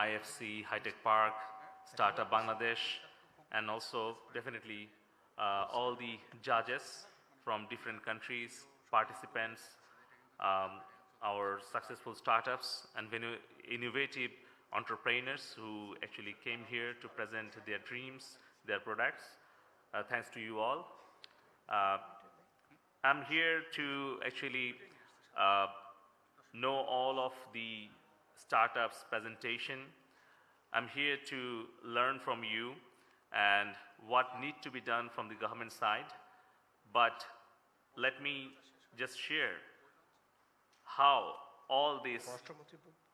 IFC, High Tech Park, Startup Bangladesh, and also definitely all the judges from different countries, participants, our successful startups, and innovative entrepreneurs who actually came here to present their dreams, their products. Thanks to you all. I'm here to actually know all of the startups presentation. I'm here to learn from you and what need to be done from the government side. But let me just share how all this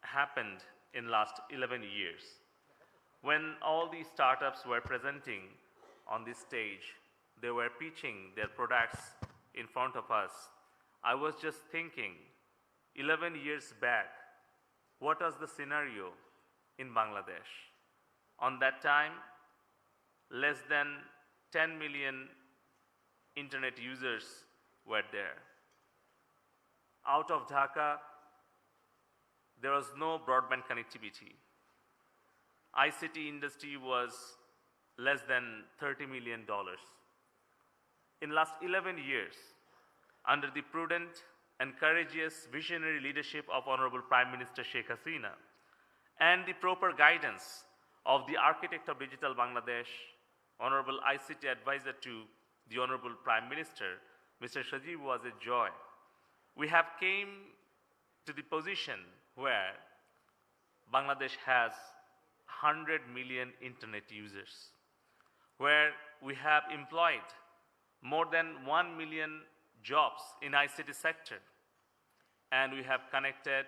happened in last 11 years. When all these startups were presenting on this stage, they were pitching their products in front of us. I was just thinking, 11 years back, what was the scenario in Bangladesh? On that time, less than 10 million internet users were there. Out of Dhaka, there was no broadband connectivity. ICT industry was less than $30 million. In last 11 years, under the prudent and courageous visionary leadership of Honorable Prime Minister Sheikh Hasina and the proper guidance of the architect of digital Bangladesh, Honorable ICT advisor to the Honorable Prime Minister, Mr. Sajib was a joy. We have came to the position where Bangladesh has 100 million internet users, where we have employed more than 1 million jobs in ICT sector, and we have connected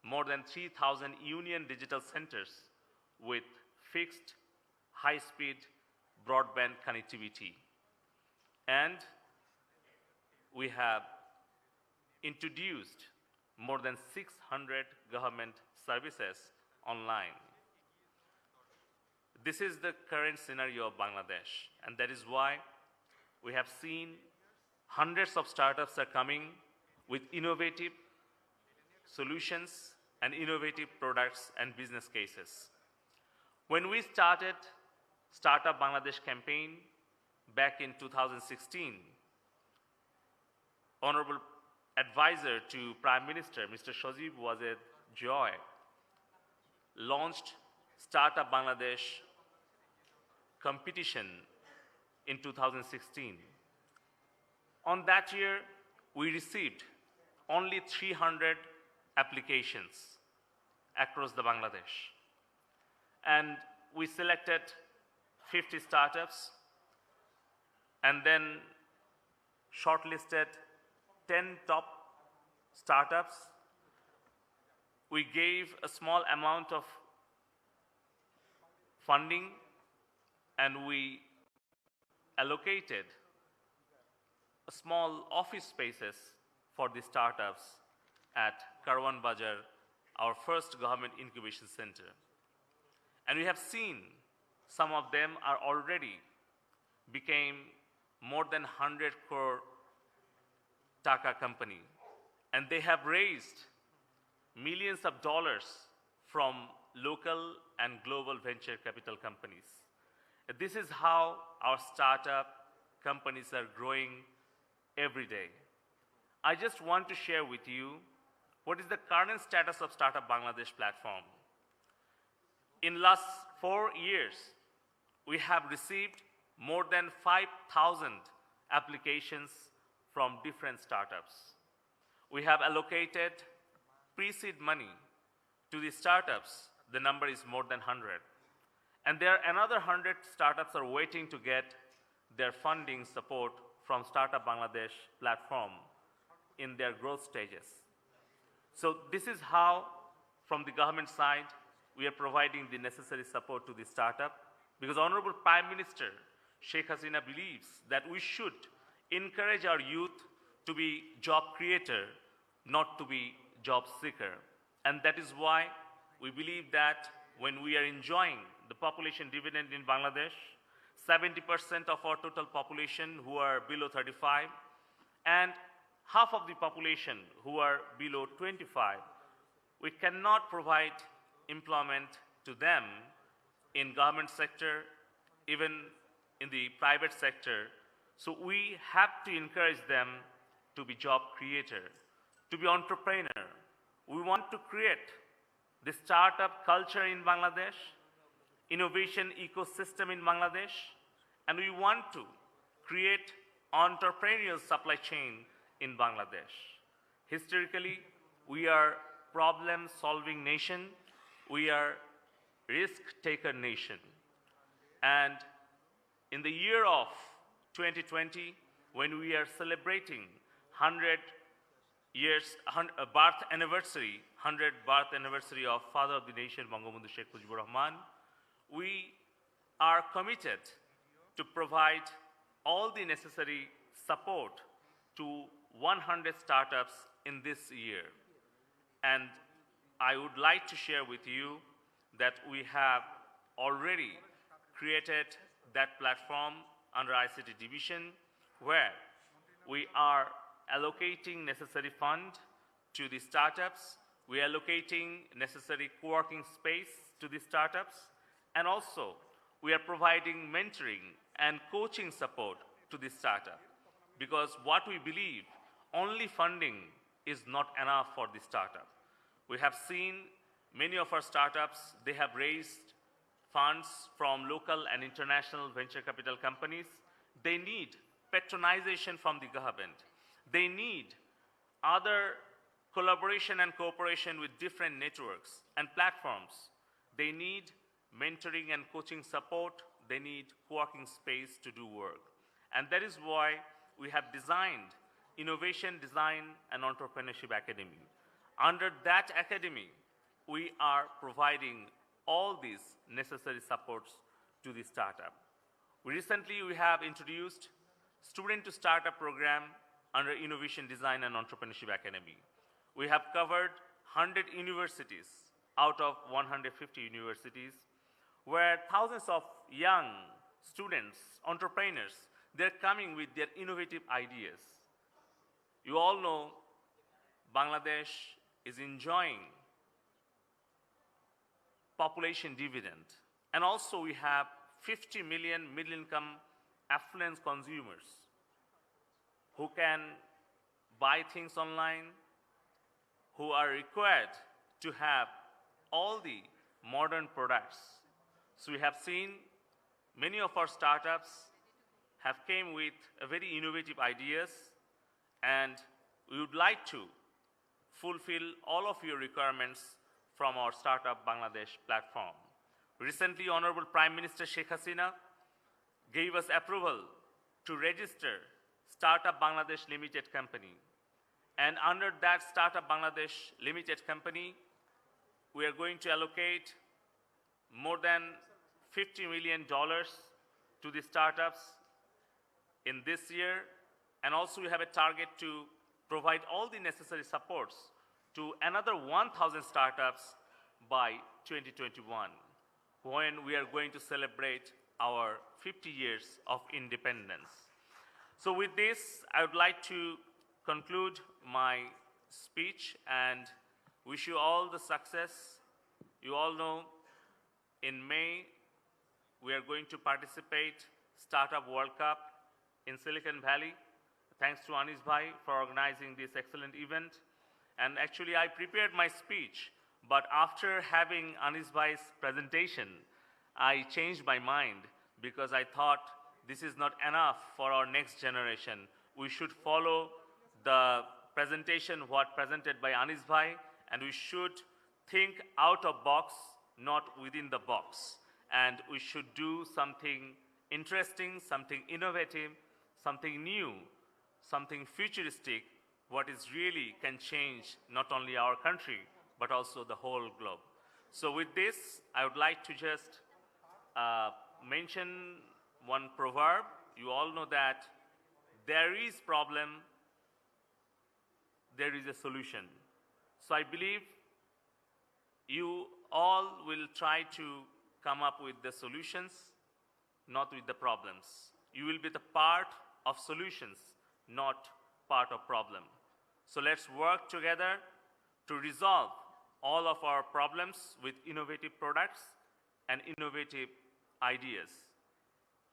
more than 3,000 union digital centers with fixed high-speed broadband connectivity. And we have introduced more than 600 government services online. This is the current scenario of Bangladesh, and that is why we have seen hundreds of startups are coming with innovative solutions and innovative products and business cases. When we started Startup Bangladesh campaign back in 2016, Honorable Advisor to Prime Minister, Mr. Sajib was a joy, launched Startup Bangladesh competition in 2016. On that year, we received only 300 applications across the Bangladesh. And we selected 50 startups and then shortlisted 10 top startups. We gave a small amount of funding and we allocated a small office spaces for the startups at Karwan Bazar, our first government incubation center. And we have seen some of them are already became more than 100 crore taka company. And they have raised millions of dollars from local and global venture capital companies. This is how our startup companies are growing every day. I just want to share with you what is the current status of Startup Bangladesh platform. In last 4 years, we have received more than 5,000 applications from different startups. We have allocated pre-seed money to the startups. The number is more than 100. And there are another 100 startups are waiting to get their funding support from Startup Bangladesh platform in their growth stages. So this is how, from the government side, we are providing the necessary support to the startup, because Honorable Prime Minister Sheikh Hasina believes that we should encourage our youth to be job creator, not to be job seeker. And that is why we believe that when we are enjoying the population dividend in Bangladesh, 70% of our total population who are below 35 and half of the population who are below 25, we cannot provide employment to them in government sector, even in the private sector. So we have to encourage them to be job creator, to be entrepreneur. We want to create the startup culture in Bangladesh, innovation ecosystem in Bangladesh, and we want to create entrepreneurial supply chain in Bangladesh. Historically, we are problem-solving nation. We are risk-taker nation. And in the year of 2020, when we are celebrating 100 years, 100th birth anniversary of Father of the Nation, Bangabandhu Sheikh Mujibur Rahman, we are committed to provide all the necessary support to 100 startups in this year. And I would like to share with you that we have already created that platform under ICT division, where we are allocating necessary fund to the startups, we are allocating necessary co-working space to the startups, and also we are providing mentoring and coaching support to the startup. Because what we believe, only funding is not enough for the startup. We have seen many of our startups, they have raised funds from local and international venture capital companies. They need patronization from the government. They need other collaboration and cooperation with different networks and platforms. They need mentoring and coaching support. They need co-working space to do work. And that is why we have designed Innovation, Design, and Entrepreneurship Academy. Under that academy, we are providing all these necessary supports to the startup. Recently, we have introduced Student to Startup program under Innovation, Design, and Entrepreneurship Academy. We have covered 100 universities out of 150 universities, where thousands of young students, entrepreneurs, they're coming with their innovative ideas. You all know Bangladesh is enjoying population dividend. And also we have 50 million middle-income affluent consumers who can buy things online, who are required to have all the modern products. So we have seen many of our startups have came with a very innovative ideas, and we would like to fulfill all of your requirements from our Startup Bangladesh platform. Recently, Honorable Prime Minister Sheikh Hasina gave us approval to register Startup Bangladesh Limited Company. And under that Startup Bangladesh Limited Company, we are going to allocate more than $50 million to the startups in this year. And also we have a target to provide all the necessary supports to another 1,000 startups by 2021, when we are going to celebrate our 50 years of independence. So with this, I would like to conclude my speech and wish you all the success. You all know in May, we are going to participate Startup World Cup in Silicon Valley. Thanks to Anis Bhai for organizing this excellent event. And actually, I prepared my speech, but after having Anis Bhai's presentation, I changed my mind because I thought this is not enough for our next generation. We should follow the presentation what presented by Anis Bhai, and we should think out of box, not within the box. And we should do something interesting, something innovative, something new, something futuristic, what is really can change not only our country, but also the whole globe. So with this, I would like to just mention one proverb. You all know that there is problem, there is a solution. So I believe you all will try to come up with the solutions, not with the problems. You will be the part of solutions, not part of problem. So let's work together to resolve all of our problems with innovative products and innovative ideas.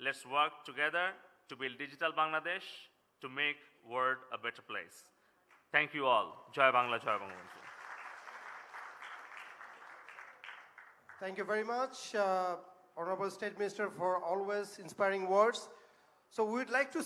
Let's work together to build digital Bangladesh to make world a better place. Thank you all. Jai Bangla, Jai Bangla. Thank you very much, Honorable State Minister, for always inspiring words. So we would like to